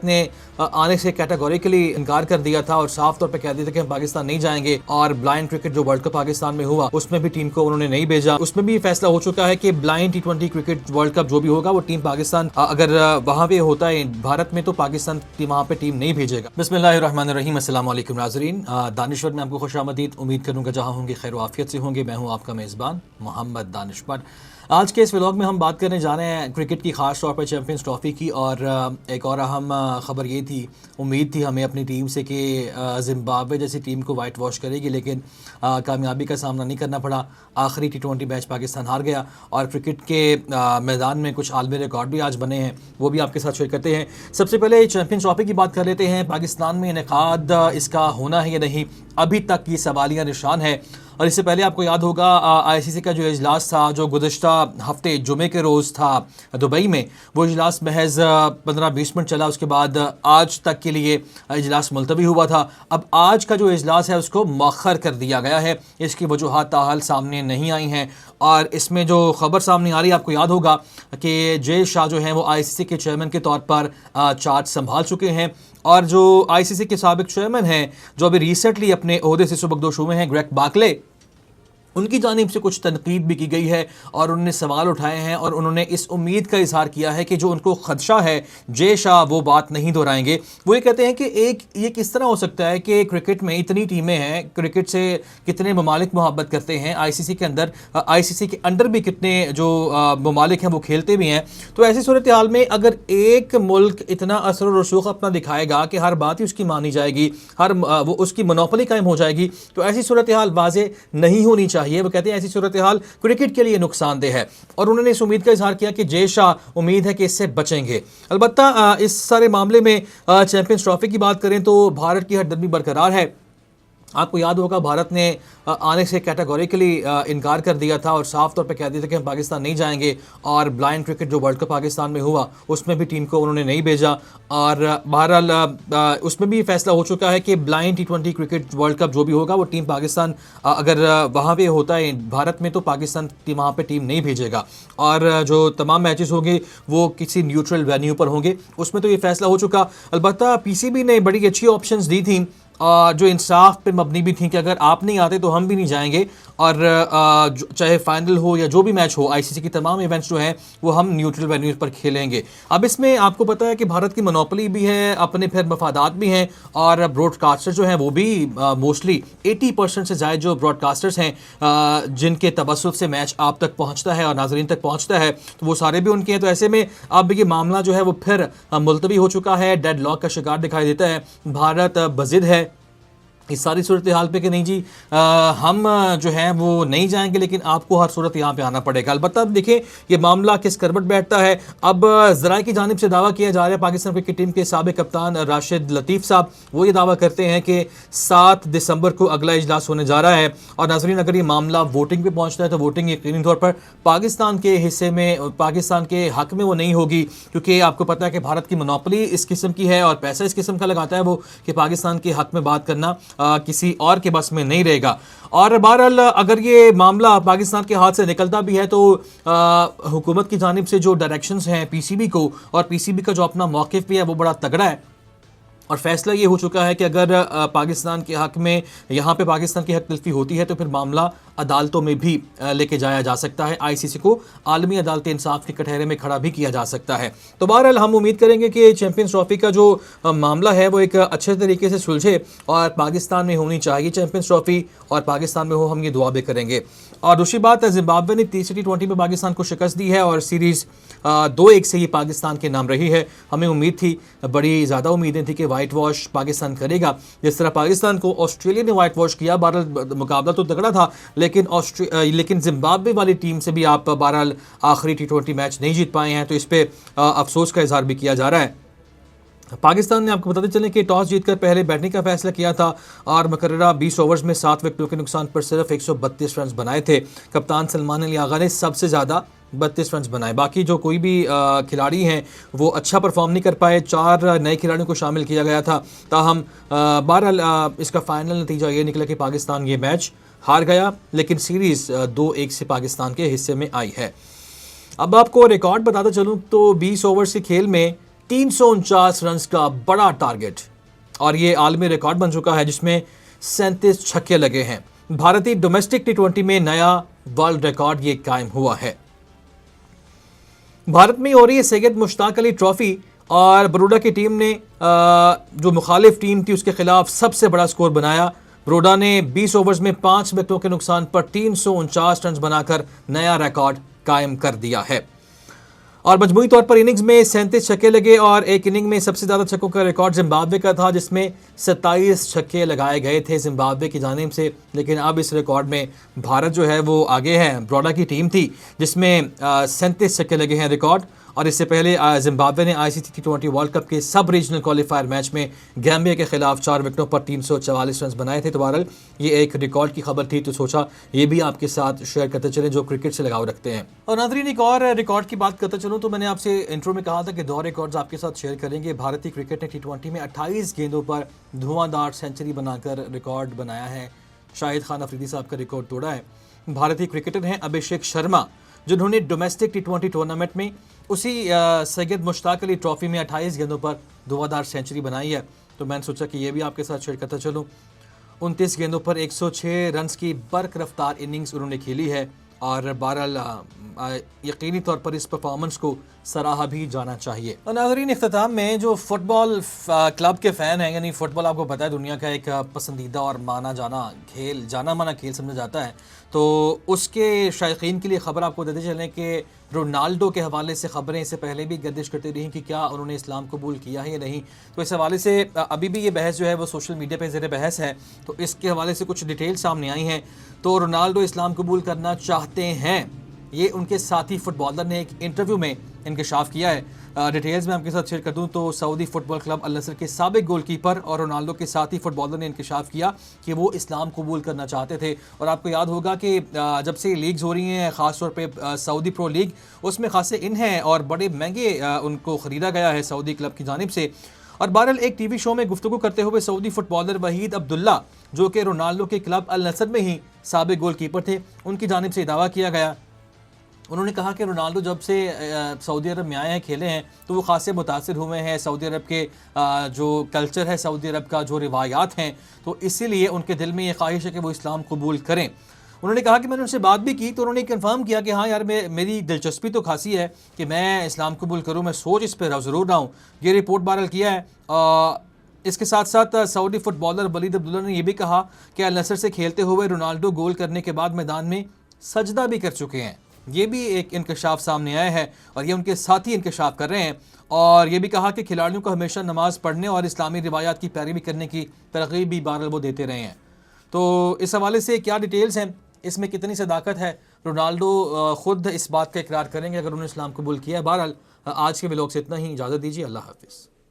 भारत ने आने से कैटेगोरिकली इनकार कर दिया था और साफ तौर पे कह दिया था कि हम पाकिस्तान नहीं जाएंगे। और ब्लाइंड क्रिकेट जो वर्ल्ड कप पाकिस्तान में हुआ उसमें भी टीम को उन्होंने नहीं भेजा। उसमें भी फैसला हो चुका है कि blind T20 cricket world cup जो भी होगा वो टीम पाकिस्तान अगर वहां पे होता है भारत में तो पाकिस्तान वहां पे टीम नहीं भेजेगा। बिस्मिल्लाहिर्रहमानिर्रहीम, अस्सलाम वालेकुम नाज़रीन। दानिश्वर में आपको खुशामदीद। उम्मीद करूंगा जहां होंगे खैर आफियत से होंगे। मैं हूं आपका मेज़बान मोहम्मद दानिश्वर। आज के इस व्लॉग में हम बात करने जा रहे हैं क्रिकेट की, ख़ास तौर पर चैंपियंस ट्रॉफ़ी की। और एक और अहम ख़बर ये थी, उम्मीद थी हमें अपनी टीम से कि ज़िम्बाब्वे जैसी टीम को वाइट वॉश करेगी, लेकिन कामयाबी का सामना नहीं करना पड़ा। आखिरी T20 मैच पाकिस्तान हार गया और क्रिकेट के मैदान में कुछ आलमी रिकॉर्ड भी आज बने हैं, वो भी आपके साथ शेयर करते हैं। सबसे पहले चैंपियंस ट्रॉफ़ी की बात कर लेते हैं। पाकिस्तान में इनेकाद इसका होना है या नहीं, अभी तक ये सवालिया निशान है। और इससे पहले आपको याद होगा ICC का जो इजलास था, जो गुज़श्ता हफ्ते जुमे के रोज़ था दुबई में, वो इजलास महज 15-20 मिनट चला। उसके बाद आज तक के लिए इजलास मुलतवी हुआ था। अब आज का जो इजलास है उसको मौखर कर दिया गया है। इसकी वजूहात ताहाल सामने नहीं आई हैं और इसमें जो खबर सामने आ रही है, आपको याद होगा कि जय शाह जो हैं वो ICC के चेयरमैन के तौर पर चार्ज संभाल चुके हैं। और जो ICC के साबिक चेयरमैन हैं, जो अभी रिसेंटली अपने ओहदे से सुबकदोश हुए हैं, ग्रेग बार्कले, उनकी जानिब से कुछ तनकीद भी की गई है और उन्होंने सवाल उठाए हैं और उन्होंने इस उम्मीद का इजहार किया है कि जो उनको खदशा है जय शाह वो बात नहीं दोहराएंगे। वो ये कहते हैं कि ये किस तरह हो सकता है कि क्रिकेट में इतनी टीमें हैं, क्रिकेट से कितने ममालिक मोहब्बत करते हैं, ICC के अंदर, ICC के अंडर भी कितने जो ममालिक हैं वो खेलते भी हैं। तो ऐसी सूरत हाल में अगर एक मुल्क इतना असर और रसूख अपना दिखाएगा कि हर बात ही उसकी मानी जाएगी, वो उसकी मोनोपोली कायम हो जाएगी, तो ऐसी सूरत हाल वाज़े नहीं होनी चाहिए। वो कहते हैं ऐसी सूरत हाल क्रिकेट के लिए नुकसानदेह है और उन्होंने इस उम्मीद का इजहार किया कि जय शाह उम्मीद है कि इससे बचेंगे। अलबत्ता इस सारे मामले में चैंपियंस ट्रॉफी की बात करें तो भारत की हरदर्मी बरकरार है। आपको याद होगा भारत ने आने से कैटेगोरिकली इनकार कर दिया था और साफ तौर पे कह दिया था कि हम पाकिस्तान नहीं जाएंगे। और ब्लाइंड क्रिकेट जो वर्ल्ड कप पाकिस्तान में हुआ उसमें भी टीम को उन्होंने नहीं भेजा। और बहरहाल उसमें भी फैसला हो चुका है कि blind T20 cricket world cup जो भी होगा वो टीम पाकिस्तान अगर वहाँ पे होता है भारत में तो पाकिस्तान वहाँ पे टीम नहीं भेजेगा। और जो तमाम मैचेस होंगे वो किसी न्यूट्रल वेन्यू पर होंगे, उसमें तो ये फैसला हो चुका। अलबत्ता PCB ने बड़ी अच्छी ऑप्शंस दी थी जो इंसाफ पे मबनी भी थी कि अगर आप नहीं आते तो हम भी नहीं जाएंगे और चाहे फाइनल हो या जो भी मैच हो, ICC की तमाम इवेंट्स जो हैं वो हम न्यूट्रल वेन्यूज़ पर खेलेंगे। अब इसमें आपको पता है कि भारत की मोनोपोली भी है, अपने फिर मफादात भी हैं और ब्रॉडकास्टर्स जो हैं वो भी मोस्टली 80% से ज़्यादा जो ब्रॉडकास्टर्स हैं जिनके तवस्सुत से मैच आप तक पहुँचता है और नाज़रीन तक पहुँचता है, तो वो सारे भी उनके हैं। तो ऐसे में अब ये मामला जो है वो फिर मुलतवी हो चुका है, डेड लॉक का शिकार दिखाई देता है। भारत बज़िद है इस सारी सूरत हाल पे कि नहीं जी हम जो हैं वो नहीं जाएंगे, लेकिन आपको हर सूरत यहाँ पे आना पड़ेगा। अलबत्ता अब देखें ये मामला किस करवट बैठता है। अब ज़राए की जानिब से दावा किया जा रहा है, पाकिस्तान क्रिकेट टीम के साबिक कप्तान राशिद लतीफ़ साहब वो ये दावा करते हैं कि 7 दिसंबर को अगला इजलास होने जा रहा है। और नाज़रीन अगर ये मामला वोटिंग पर पहुँचता है तो वोटिंग यकीनी तौर पर पाकिस्तान के हिस्से में, पाकिस्तान के हक़ में वो नहीं होगी, क्योंकि आपको पता है कि भारत की मोनोपोली इस किस्म की है और पैसा इस किस्म का लगाता है वो कि पाकिस्तान के हक़ में बात करना किसी और के बस में नहीं रहेगा। और बहरहाल अगर ये मामला पाकिस्तान के हाथ से निकलता भी है तो हुकूमत की जानिब से जो डायरेक्शंस हैं PCB को, और PCB का जो अपना मौक़िफ़ भी है वो बड़ा तगड़ा है और फैसला ये हो चुका है कि अगर पाकिस्तान के हक़ में यहाँ पे पाकिस्तान की हक़ तलफ़ी होती है तो फिर मामला अदालतों में भी लेके जाया जा सकता है। ICC को आलमी अदालत इंसाफ के कटहरे में खड़ा भी किया जा सकता है। तो बहरहाल हम उम्मीद करेंगे कि चैंपियंस ट्रॉफ़ी का जो मामला है वो एक अच्छे तरीके से सुलझे और पाकिस्तान में होनी चाहिए चैंपियंस ट्रॉफ़ी, और पाकिस्तान में हो हम ये दुआ भी करेंगे। और दूसरी बात है, ज़िम्बाब्वे ने तीसरी T20 में पाकिस्तान को शिकस्त दी है और सीरीज़ 2-1 से ही पाकिस्तान के नाम रही है। हमें उम्मीद थी, बड़ी ज़्यादा उम्मीदें थी कि वाइट वॉश पाकिस्तान करेगा, जिस तरह पाकिस्तान को ऑस्ट्रेलिया ने वाइट वॉश किया। बहरहाल मुकाबला तो तगड़ा था, लेकिन ज़िम्बाब्वे वाली टीम से भी आप बहरहाल आखिरी T20 मैच नहीं जीत पाए हैं, तो इस पर अफसोस का इजहार भी किया जा रहा है। पाकिस्तान ने आपको बताते चलें कि टॉस जीतकर पहले बैटिंग का फैसला किया था और मुकर्ररा 20 ओवर्स में 7 विकेटों के नुकसान पर सिर्फ 132 रन बनाए थे। कप्तान सलमान अली आगा ने सबसे ज़्यादा 32 रन बनाए। बाकी जो कोई भी खिलाड़ी हैं वो अच्छा परफॉर्म नहीं कर पाए। 4 नए खिलाड़ियों को शामिल किया गया था। ताहम बहरहाल इसका फाइनल नतीजा ये निकला कि पाकिस्तान ये मैच हार गया, लेकिन सीरीज़ 2-1 से पाकिस्तान के हिस्से में आई है। अब आपको रिकॉर्ड बताता चलूँ तो 20 ओवर्स के खेल में 349 रन का बड़ा टारगेट और ये आलमी रिकॉर्ड बन चुका है जिसमें 37 छक्के लगे हैं। भारतीय डोमेस्टिक टी20 में नया वर्ल्ड रिकॉर्ड ये कायम हुआ है। भारत में हो रही है सैयद मुश्ताक अली ट्रॉफी और बड़ौदा की टीम ने जो मुखालिफ टीम थी उसके खिलाफ सबसे बड़ा स्कोर बनाया। बड़ौदा ने 20 ओवर्स में 5 विकेटों के नुकसान पर 349 रन बनाकर नया रिकॉर्ड कायम कर दिया है और मजमूई तौर पर इनिंग्स में 37 छक्के लगे और एक इनिंग में सबसे ज़्यादा छक्कों का रिकॉर्ड जिम्बाब्वे का था जिसमें 27 छक्के लगाए गए थे जिम्बाब्वे की जानिब से। लेकिन अब इस रिकॉर्ड में भारत जो है वो आगे है। बड़ौदा की टीम थी जिसमें 37 छक्के लगे हैं रिकॉर्ड और इससे पहले जिम्बाब्वे ने ICC T20 वर्ल्ड कप के सब रीजनल क्वालिफायर मैच में गैम्बिया के खिलाफ 4 विकेटों पर 344 रन बनाए थे। तो बहरहाल ये एक रिकॉर्ड की खबर थी तो सोचा ये भी आपके साथ शेयर करते चलें जो क्रिकेट से लगाव रखते हैं। और नाज़रीन एक और रिकॉर्ड की बात करते चलूँ तो मैंने आपसे इंट्रो में कहा था कि 2 रिकॉर्ड्स आपके साथ शेयर करेंगे। भारतीय क्रिकेट ने T20 में 28 गेंदों पर धुआंधार सेंचुरी बनाकर रिकॉर्ड बनाया है। शाहिद खान अफरीदी साहब का रिकॉर्ड तोड़ा है। भारतीय क्रिकेटर हैं अभिषेक शर्मा जिन्होंने डोमेस्टिक T20 टूर्नामेंट में उसी सैयद मुश्ताक अली ट्रॉफी में 28 गेंदों पर धुआंधार सेंचुरी बनाई है। तो मैंने सोचा कि ये भी आपके साथ शेयर करता चलूँ। 29 गेंदों पर 106 रन की बर्क रफ्तार इनिंग्स उन्होंने खेली है और बहरहाल यकीनी तौर पर इस परफॉर्मेंस को सराहा भी जाना चाहिए। और नाज़रीन इख्तिताम में जो फुटबॉल क्लब के फ़ैन हैं, यानी फ़ुटबॉल आपको पता है दुनिया का एक पसंदीदा और जाना माना खेल समझा जाता है, तो उसके शायकीन के लिए ख़बर आपको देते चलें कि रोनाल्डो के हवाले से ख़बरें इससे पहले भी गर्दिश करती रही कि क्या उन्होंने इस्लाम कबूल किया है या नहीं। तो इस हवाले से अभी भी ये बहस जो है वो सोशल मीडिया पे ज़ेर बहस है। तो इसके हवाले से कुछ डिटेल सामने आई हैं। तो रोनाल्डो इस्लाम कबूल करना चाहते हैं, ये उनके साथी फुटबॉलर ने एक इंटरव्यू में इंकशाफ किया है। डिटेल्स में आपके साथ शेयर कर दूं तो सऊदी फुटबॉल क्लब अल नसर के साबिक गोलकीपर और रोनाल्डो के साथी फुटबॉलर ने इंकशाफ किया कि वो इस्लाम कबूल करना चाहते थे। और आपको याद होगा कि जब से लीग्स हो रही हैं, ख़ासतौर पे सऊदी प्रो लीग, उसमें खासे इन हैं और बड़े महंगे उनको ख़रीदा गया है सऊदी क्लब की जानिब से। और बहरहाल एक टीवी शो में गुफ्तगू करते हुए सऊदी फुटबॉलर वहीद अब्दुल्ला जो कि रोनाल्डो के क्लब अल नसर में ही साबिक गोलकीपर थे, उनकी जानिब से दावा किया गया। उन्होंने कहा कि रोनाल्डो जब से सऊदी अरब में आए हैं, खेले हैं, तो वो खासे मुतासिर हुए हैं सऊदी अरब के जो कल्चर है, सऊदी अरब का जो रिवायात हैं, तो इसीलिए उनके दिल में ये ख्वाहिश है कि वो इस्लाम कबूल करें। उन्होंने कहा कि मैंने उनसे बात भी की तो उन्होंने कंफर्म किया कि हाँ यार मेरी दिलचस्पी तो खासी है कि मैं इस्लाम कबूल करूँ, मैं सोच इस पर ज़रूर रहा हूँ। ये रिपोर्ट वायरल किया है। इसके साथ साथ सऊदी फुटबॉलर वलीद अब्दुल्ला ने यह भी कहा कि अल नसर से खेलते हुए रोनाल्डो गोल करने के बाद मैदान में सजदा भी कर चुके हैं। ये भी एक इंकशाफ सामने आया है और ये उनके साथी इंकशाफ कर रहे हैं। और ये भी कहा कि खिलाड़ियों को हमेशा नमाज़ पढ़ने और इस्लामी रिवायात की पैरवी करने की तरगीब भी बहरहाल वो देते रहे हैं। तो इस हवाले से क्या डिटेल्स हैं, इसमें कितनी सदाकत है, रोनाल्डो ख़ुद इस बात का इकरार करेंगे अगर उन्होंने इस्लाम कबूल किया है। बहरहाल आज के व्लॉग से इतना ही, इजाज़त दीजिए, अल्लाह हाफ़िज़।